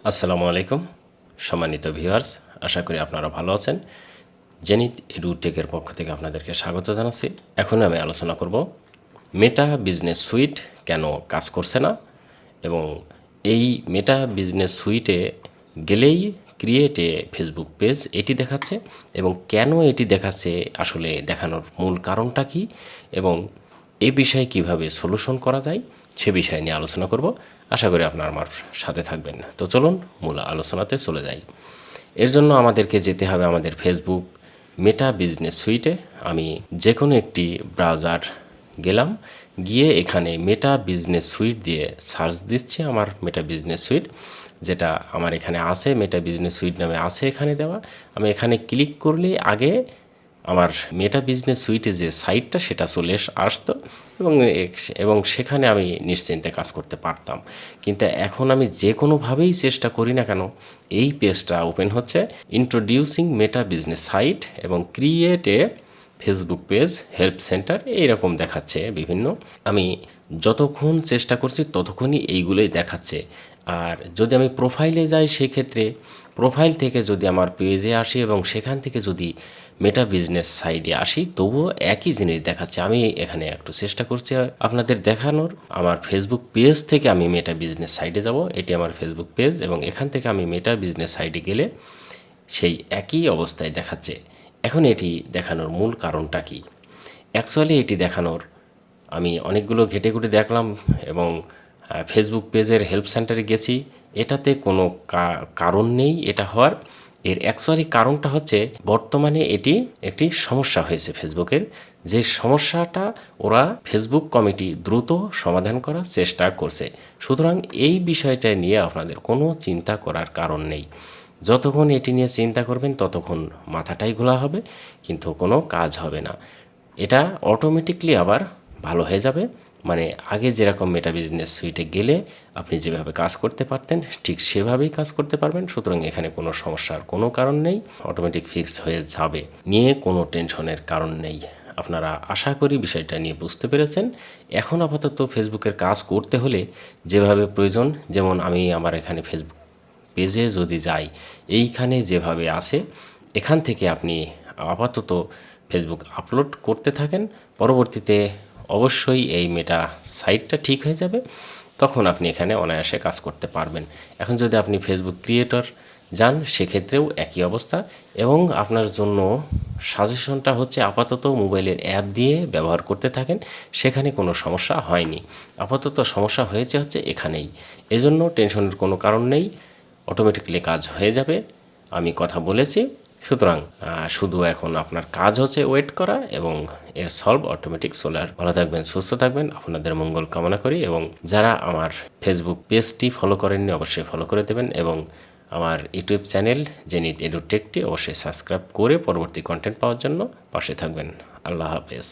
আসসালামু আলাইকুম সম্মানিত ভিউয়ার্স, আশা করি আপনারা ভালো আছেন। জেনিথ এডুটেকের পক্ষ থেকে আপনাদেরকে স্বাগত জানাচ্ছি। এখন আমি আলোচনা করব মেটা বিজনেস সুইট কেন কাজ করছে না এবং এই মেটা বিজনেস সুইটে গেলেই ক্রিয়েট এ ফেসবুক পেজ এটি দেখাচ্ছে এবং কেন এটি দেখাচ্ছে, আসলে দেখানোর মূল কারণটা কি এবং এই বিষয়ে কিভাবে সলিউশন করা যায় সে বিষয় নিয়ে আলোচনা করব। আশা করি আপনারা আমার সাথে থাকবেন। তো চলুন মূল আলোচনাতে চলে যাই। এর জন্য আমাদেরকে যেতে হবে আমাদের ফেসবুক মেটা বিজনেস সুইটে। আমি যে কোনো একটি ব্রাউজার গেলাম, গিয়ে এখানে মেটা বিজনেস সুইট দিয়ে সার্চ দিচ্ছি আমার মেটা বিজনেস সুইট, যেটা আমার এখানে আছে, মেটা বিজনেস সুইট নামে আছে এখানে দেওয়া। আমি এখানে ক্লিক করলেই আগে আমার মেটা বিজনেস সুইটে যে সাইটটা সেটা চলে আসতো এবং সেখানে আমি নিশ্চিন্তে কাজ করতে পারতাম। কিন্তু এখন আমি যে কোনোভাবেই চেষ্টা করি না কেন, এই পেজটা ওপেন হচ্ছে ইন্ট্রোডিউসিং মেটা বিজনেস সাইট এবং create a Facebook page help centre এইরকম দেখাচ্ছে বিভিন্ন। আমি যতক্ষণ চেষ্টা করছি ততক্ষণই এইগুলোই দেখাচ্ছে। আর যদি আমি প্রোফাইলে যাই, সেক্ষেত্রে প্রোফাইল থেকে যদি আমার পেজে আসি এবং সেখান থেকে যদি মেটা বিজনেস সাইডে আসি, তবুও একই জিনিস দেখাচ্ছে। আমি এখানে একটু চেষ্টা করছি আপনাদের দেখানোর। আমার ফেসবুক পেজ থেকে আমি মেটা বিজনেস সাইডে যাব, এটি আমার ফেসবুক পেজ, এবং এখান থেকে আমি মেটা বিজনেস সাইডে গেলে সেই একই অবস্থায় দেখাচ্ছে। এখন এটি দেখানোর মূল কারণটা কি? অ্যাকচুয়ালি এটি দেখানোর আমি অনেকগুলো ঘেটে ঘুটে দেখলাম এবং ফেসবুক পেজের হেল্প সেন্টারে গেছি, এটাতে কোনো কারণ নেই এটা হওয়ার। এর অ্যাকচুয়ালি কারণটা হচ্ছে বর্তমানে এটি একটি সমস্যা হয়েছে ফেসবুকের, যে সমস্যাটা ওরা ফেসবুক কমিটি দ্রুত সমাধান করার চেষ্টা করছে। সুতরাং এই বিষয়টা নিয়ে আপনাদের কোনো চিন্তা করার কারণ নেই। যতক্ষণ এটি নিয়ে চিন্তা করবেন ততক্ষণ মাথাটাই ঘোলা হবে, কিন্তু কোনো কাজ হবে না। এটা অটোমেটিকলি আবার ভালো হয়ে যাবে। মানে আগে যেরকম মেটা বিজনেস সুইটে গেলে আপনি যেভাবে কাজ করতে পারতেন ঠিক সেভাবেই কাজ করতে পারবেন। সুতরাং এখানে কোনো সমস্যার কোনো কারণ নেই, অটোমেটিক ফিক্সড হয়ে যাবে, নিয়ে কোনো টেনশনের কারণ নেই। আপনারা আশা করি বিষয়টা নিয়ে বুঝতে পেরেছেন। এখন আপাতত ফেসবুকের কাজ করতে হলে যেভাবে প্রয়োজন, যেমন আমি আমার এখানে ফেসবুক পেজে যদি যাই, এইখানে যেভাবে আসে এখান থেকে আপনি আপাতত ফেসবুক আপলোড করতে থাকেন। পরবর্তীতে অবশ্যই এই মেটা সাইটটা ঠিক হয়ে যাবে, তখন আপনি এখানে অনায়াসে কাজ করতে পারবেন। এখন যদি আপনি ফেসবুক ক্রিয়েটর যান, সেক্ষেত্রেও একই অবস্থা। এবং আপনার জন্য সাজেশনটা হচ্ছে আপাতত মোবাইলের অ্যাপ দিয়ে ব্যবহার করতে থাকেন, সেখানে কোনো সমস্যা হয়নি। আপাতত সমস্যা হয়েছে হচ্ছে এখানেই, এজন্য টেনশনের কোনো কারণ নেই, অটোমেটিকলি কাজ হয়ে যাবে। আমি কথা বলেছি, সুতরাং শুধু এখন আপনার কাজ হচ্ছে ওয়েট করা এবং এর সলভ অটোমেটিক চলে আসবে। ভালো থাকবেন, সুস্থ থাকবেন, আপনাদের মঙ্গল কামনা করি। এবং যারা আমার ফেসবুক পেজটি ফলো করেননি অবশ্যই ফলো করে দেবেন এবং আমার ইউটিউব চ্যানেল জেনিথ এডুটেকটি অবশ্যই সাবস্ক্রাইব করে পরবর্তী কন্টেন্ট পাওয়ার জন্য পাশে থাকবেন। আল্লাহ হাফেজ।